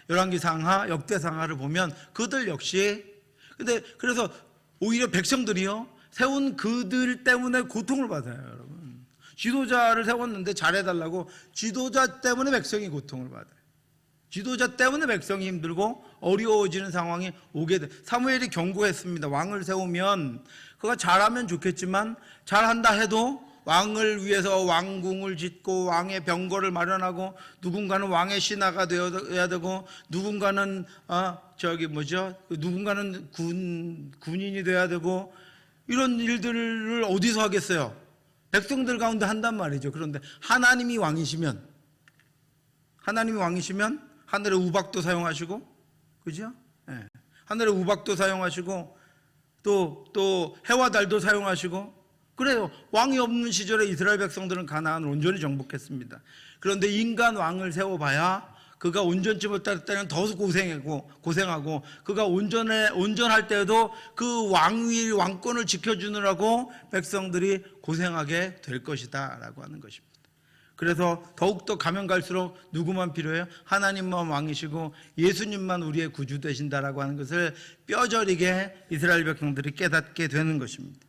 열왕기상하, 역대상하를 보면 그들 역시 그래서 오히려 백성들이요 세운 그들 때문에 고통을 받아요, 여러분. 지도자를 세웠는데 잘해달라고 지도자 때문에 백성이 고통을 받아요. 지도자 때문에 백성이 힘들고 어려워지는 상황이 오게 돼. 사무엘이 경고했습니다. 왕을 세우면 그가 잘하면 좋겠지만 잘한다 해도 왕을 위해서 왕궁을 짓고 왕의 병거를 마련하고 누군가는 왕의 신하가 되어야 되고 누군가는 누군가는 군인이 되어야 되고 이런 일들을 어디서 하겠어요? 백성들 가운데 한단 말이죠. 그런데 하나님이 왕이시면 하늘의 우박도 사용하시고, 그죠? 네. 하늘의 우박도 사용하시고 또 해와 달도 사용하시고 그래요. 왕이 없는 시절에 이스라엘 백성들은 가나안을 온전히 정복했습니다. 그런데 인간 왕을 세워봐야 그가 온전치 못할 때는 더 고생하고 그가 온전할 때에도 그 왕권을 지켜주느라고 백성들이 고생하게 될 것이다 라고 하는 것입니다. 그래서 더욱더 가면 갈수록 누구만 필요해요? 하나님만 왕이시고 예수님만 우리의 구주 되신다라고 하는 것을 뼈저리게 이스라엘 백성들이 깨닫게 되는 것입니다.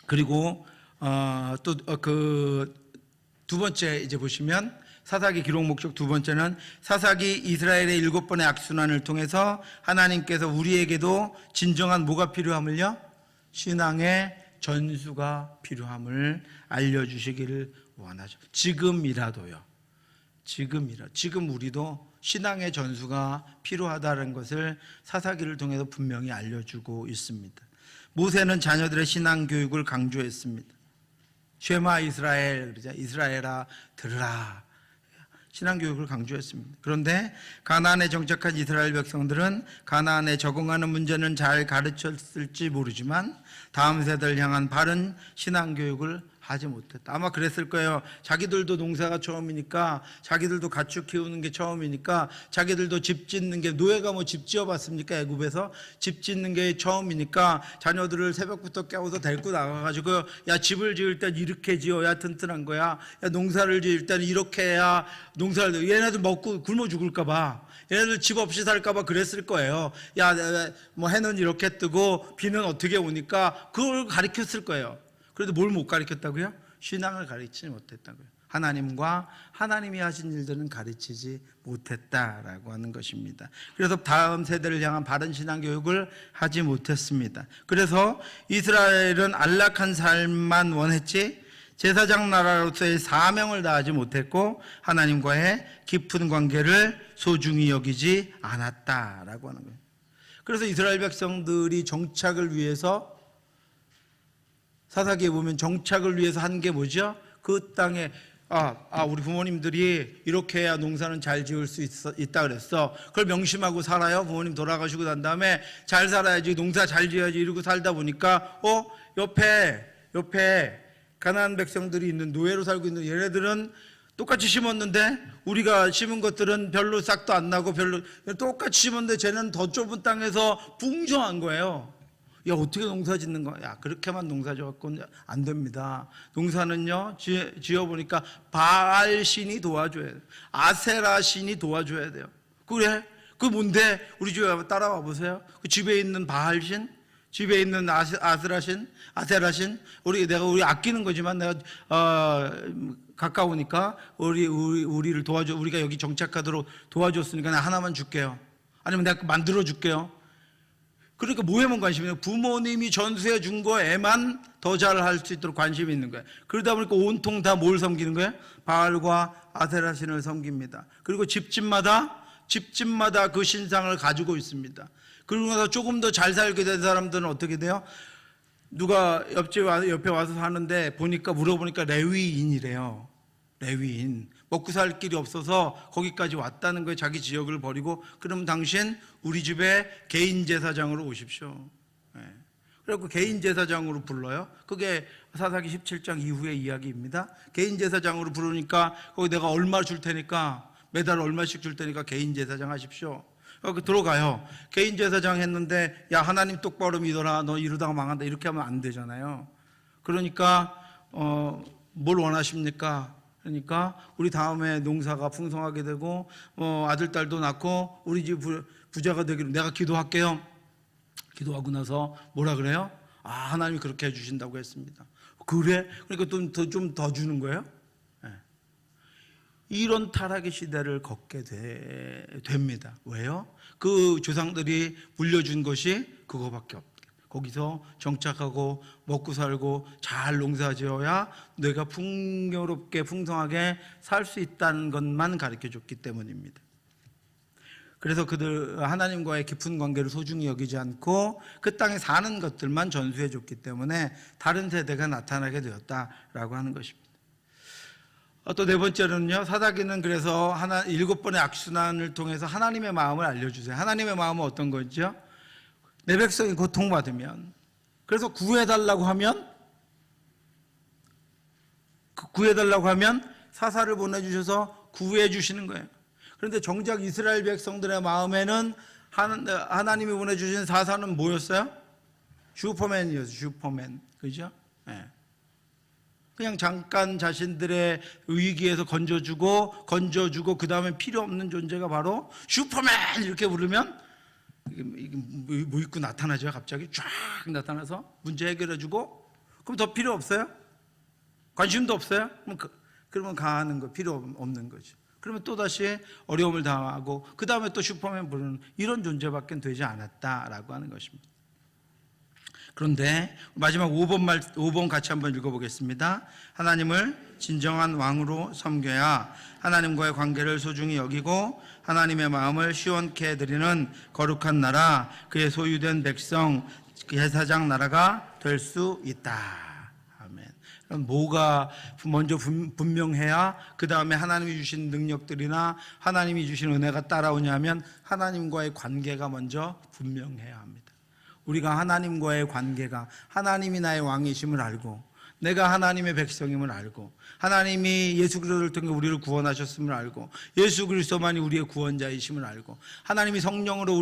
그리고 또 그 두 번째 이제 보시면 사사기 기록 목적 두 번째는 사사기 이스라엘의 7번의 악순환을 통해서 하나님께서 우리에게도 진정한 뭐가 필요함을요? 신앙의 전수가 필요함을 알려주시기를 원하죠. 지금 우리도 신앙의 전수가 필요하다는 것을 사사기를 통해서 분명히 알려주고 있습니다. 모세는 자녀들의 신앙 교육을 강조했습니다. 쉐마 이스라엘, 그러자 이스라엘아 들으라. 신앙교육을 강조했습니다. 그런데 가나안에 정착한 이스라엘 백성들은 가나안에 적응하는 문제는 잘 가르쳤을지 모르지만 다음 세대를 향한 바른 신앙교육을 하지 못했다. 아마 그랬을 거예요. 자기들도 농사가 처음이니까, 자기들도 가축 키우는 게 처음이니까, 자기들도 집 짓는 게, 노예가 뭐 집 지어봤습니까? 애굽에서 집 짓는 게 처음이니까 자녀들을 새벽부터 깨워서 데리고 나가가지고, 야, 집을 지을 땐 이렇게 지어야 튼튼한 거야. 야, 농사를 지을 땐 이렇게 해야 농사를, 얘네들 먹고 굶어 죽을까봐, 얘네들 집 없이 살까봐 그랬을 거예요. 야, 뭐 해는 이렇게 뜨고 비는 어떻게 오니까 그걸 가르쳤을 거예요. 그래도 뭘 못 가르쳤다고요? 신앙을 가르치지 못했다고요. 하나님과 하나님이 하신 일들은 가르치지 못했다라고 하는 것입니다. 그래서 다음 세대를 향한 바른 신앙 교육을 하지 못했습니다. 그래서 이스라엘은 안락한 삶만 원했지 제사장 나라로서의 사명을 다하지 못했고 하나님과의 깊은 관계를 소중히 여기지 않았다라고 하는 거예요. 그래서 이스라엘 백성들이 정착을 위해서, 사사기에 보면 정착을 위해서 한 게 뭐죠? 그 땅에 우리 부모님들이 이렇게 해야 농사는 잘 지을 수 있다 그랬어. 그걸 명심하고 살아요. 부모님 돌아가시고 난 다음에 잘 살아야지, 농사 잘 지어야지 이러고 살다 보니까 옆에 가나안 백성들이 있는, 노예로 살고 있는 얘네들은 똑같이 심었는데 우리가 심은 것들은 별로 싹도 안 나고 별로 똑같이 심었는데 쟤는 더 좁은 땅에서 풍성한 거예요. 야, 어떻게 농사 짓는 거야? 야, 그렇게만 농사 지어갖고는 안 됩니다. 농사는요, 지어보니까 바알 신이 도와줘야 돼요. 아세라 신이 도와줘야 돼요. 그래? 그 뭔데? 우리 집에 따라와 보세요. 그 집에 있는 바알 신, 집에 있는 아세라 신, 내가 우리 아끼는 거지만 내가 가까우니까 우리를 도와줘. 우리가 여기 정착하도록 도와줬으니까 내가 하나만 줄게요. 아니면 내가 만들어 줄게요. 그러니까 뭐에만 관심이 있는 거예요? 부모님이 전수해 준 거에만 더 잘할 수 있도록 관심이 있는 거예요. 그러다 보니까 온통 다 뭘 섬기는 거예요? 바알과 아세라 신을 섬깁니다. 그리고 집집마다 그 신상을 가지고 있습니다. 그러고 나서 조금 더 잘 살게 된 사람들은 어떻게 돼요? 누가 옆에 와서 사는데 물어보니까 레위인이래요. 레위인. 먹고 살 길이 없어서 거기까지 왔다는 거예요. 자기 지역을 버리고. 그럼 당신 우리 집에 개인 제사장으로 오십시오. 그래서 개인 제사장으로 불러요. 그게 사사기 17장 이후의 이야기입니다. 개인 제사장으로 부르니까 거기 내가 얼마 줄 테니까, 매달 얼마씩 줄 테니까 개인 제사장 하십시오. 들어가요. 개인 제사장 했는데, 야, 하나님 똑바로 믿어라. 너 이러다가 망한다. 이렇게 하면 안 되잖아요. 그러니까 뭘 원하십니까? 그러니까 우리 다음에 농사가 풍성하게 되고 아들 딸도 낳고 우리 집 부자가 되기를 내가 기도할게요. 기도하고 나서 뭐라 그래요? 하나님이 그렇게 해주신다고 했습니다. 그래? 그러니까 좀 더 주는 거예요? 네. 이런 타락의 시대를 걷게 됩니다. 왜요? 그 조상들이 물려준 것이 그거밖에 없어요. 거기서 정착하고 먹고 살고 잘 농사 지어야 내가 풍요롭게 풍성하게 살 수 있다는 것만 가르쳐줬기 때문입니다. 그래서 그들 하나님과의 깊은 관계를 소중히 여기지 않고 그 땅에 사는 것들만 전수해줬기 때문에 다른 세대가 나타나게 되었다라고 하는 것입니다. 또 네 번째는요, 사사기는 그래서 7번의 악순환을 통해서 하나님의 마음을 알려주세요. 하나님의 마음은 어떤 거죠? 내 백성이 고통받으면, 그래서 구해달라고 하면 사사를 보내주셔서 구해주시는 거예요. 그런데 정작 이스라엘 백성들의 마음에는 하나님이 보내주신 사사는 뭐였어요? 슈퍼맨이었어요. 슈퍼맨. 그죠? 네. 그냥 잠깐 자신들의 위기에서 건져주고 그 다음에 필요 없는 존재가 바로 슈퍼맨 이렇게 부르면 이게 뭐 입고 나타나죠. 갑자기 쫙 나타나서 문제 해결해주고, 그럼 더 필요 없어요? 관심도 없어요? 그러면 가는 거 필요 없는 거죠. 그러면 또다시 어려움을 당하고 그 다음에 또 슈퍼맨 부르는 이런 존재밖에 되지 않았다라고 하는 것입니다. 그런데 마지막 5번 같이 한번 읽어보겠습니다. 하나님을 진정한 왕으로 섬겨야 하나님과의 관계를 소중히 여기고 하나님의 마음을 시원케 해드리는 거룩한 나라, 그의 소유된 백성, 제사장 나라가 될 수 있다. 아멘. 뭐가 먼저 분명해야 그 다음에 하나님이 주신 능력들이나 하나님이 주신 은혜가 따라오냐면 하나님과의 관계가 먼저 분명해야 합니다. 우리가 하나님과의 관계가 하나님이 나의 왕이심을 알고 내가 하나님의 백성임을 알고 하나님이 예수 그리스도를 통해 우리를 구원하셨음을 알고 예수 그리스도만이 우리의 구원자이심을 알고 하나님이 성령으로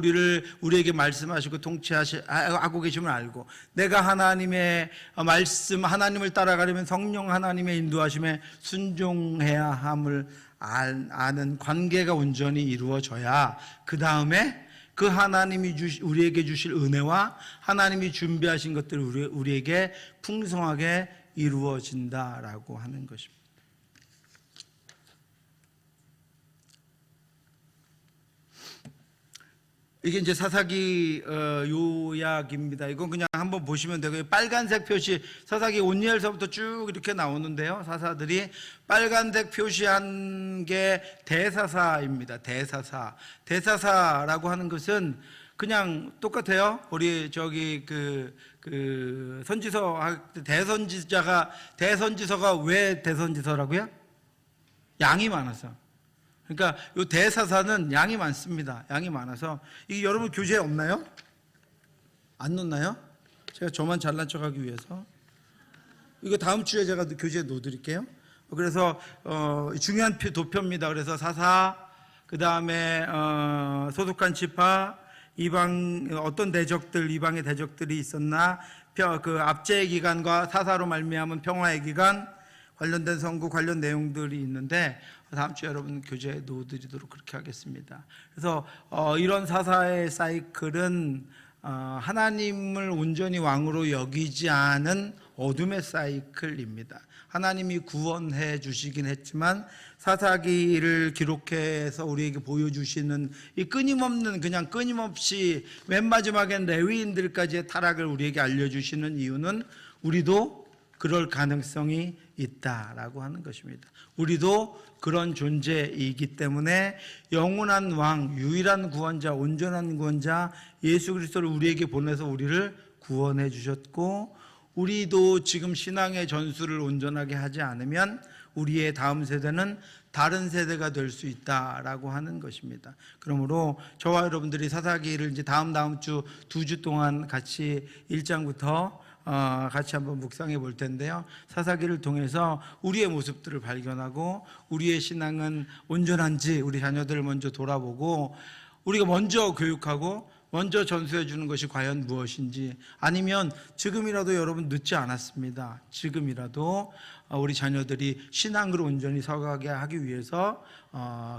우리에게 말씀하시고 통치하고 계심을 알고 내가 하나님의 말씀 하나님을 따라가려면 성령 하나님의 인도하심에 순종해야 함을 아는 관계가 온전히 이루어져야 그 다음에 그 하나님이 우리에게 주실 은혜와 하나님이 준비하신 것들을 우리에게 풍성하게 이루어진다라고 하는 것입니다. 이게 이제 사사기 요약입니다. 이건 그냥 한번 보시면 되고요. 빨간색 표시 사사기 온니엘서부터 쭉 이렇게 나오는데요. 사사들이 빨간색 표시한 게 대사사입니다. 대사사라고 하는 것은 그냥 똑같아요. 우리 저기 선지서 대선지서가 왜 대선지서라고요? 양이 많아서. 그러니까 이 대사사는 양이 많습니다. 양이 많아서 이게 여러분 교재에 없나요? 안 넣나요? 제가 저만 잘난 척하기 위해서 이거 다음 주에 제가 교재에 넣어드릴게요. 그래서 중요한 도표입니다. 그래서 사사, 그 다음에 소속한 지파, 이방 어떤 대적들, 이방의 대적들이 있었나, 그 압제의 기간과 사사로 말미암은 평화의 기간, 관련된 선고 관련 내용들이 있는데 다음 주에 여러분 교재에 넣어드리도록 그렇게 하겠습니다. 그래서 이런 사사의 사이클은 하나님을 온전히 왕으로 여기지 않은 어둠의 사이클입니다. 하나님이 구원해 주시긴 했지만 사사기를 기록해서 우리에게 보여주시는 이 끊임없이 맨 마지막엔 레위인들까지의 타락을 우리에게 알려주시는 이유는 우리도 그럴 가능성이 있다라고 하는 것입니다. 우리도 그런 존재이기 때문에 영원한 왕, 유일한 구원자, 온전한 구원자 예수 그리스도를 우리에게 보내서 우리를 구원해 주셨고 우리도 지금 신앙의 전술을 온전하게 하지 않으면 우리의 다음 세대는 다른 세대가 될 수 있다라고 하는 것입니다. 그러므로 저와 여러분들이 사사기를 이제 다음 주 2주 동안 같이 1장부터 같이 한번 묵상해 볼 텐데요. 사사기를 통해서 우리의 모습들을 발견하고 우리의 신앙은 온전한지 우리 자녀들을 먼저 돌아보고 우리가 먼저 교육하고 먼저 전수해 주는 것이 과연 무엇인지 아니면 지금이라도 여러분 늦지 않았습니다. 지금이라도 우리 자녀들이 신앙으로 온전히 서가게 하기 위해서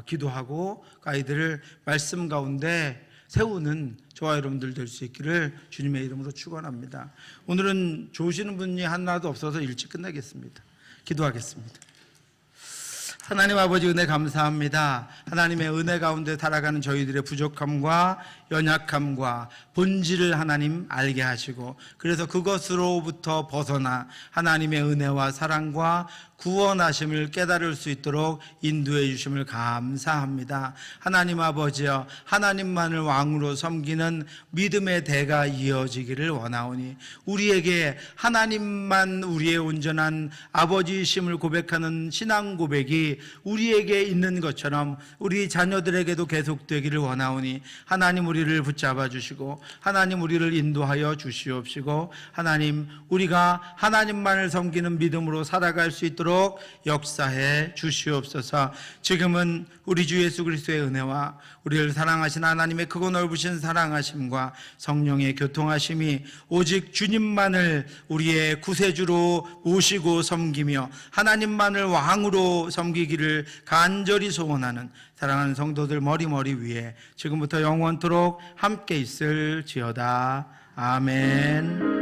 기도하고 아이들을 말씀 가운데 세우는 저와 여러분들 될 수 있기를 주님의 이름으로 축원합니다. 오늘은 좋으시는 분이 하나도 없어서 일찍 끝내겠습니다. 기도하겠습니다. 하나님 아버지 은혜 감사합니다. 하나님의 은혜 가운데 살아가는 저희들의 부족함과 연약함과 본질을 하나님 알게 하시고 그래서 그것으로부터 벗어나 하나님의 은혜와 사랑과 구원하심을 깨달을 수 있도록 인도해 주심을 감사합니다. 하나님 아버지여 하나님만을 왕으로 섬기는 믿음의 대가 이어지기를 원하오니 우리에게 하나님만 우리의 온전한 아버지이심을 고백하는 신앙 고백이 우리에게 있는 것처럼 우리 자녀들에게도 계속되기를 원하오니 하나님 우리를 붙잡아 주시고 하나님 우리를 인도하여 주시옵시고 하나님 우리가 하나님만을 섬기는 믿음으로 살아갈 수 있도록 역사해 주시옵소서. 지금은 우리 주 예수 그리스도의 은혜와 우리를 사랑하신 하나님의 크고 넓으신 사랑하심과 성령의 교통하심이 오직 주님만을 우리의 구세주로 모시고 섬기며 하나님만을 왕으로 섬기기를 간절히 소원하는 사랑하는 성도들 머리 위에 지금부터 영원토록 함께 있을지어다. 아멘.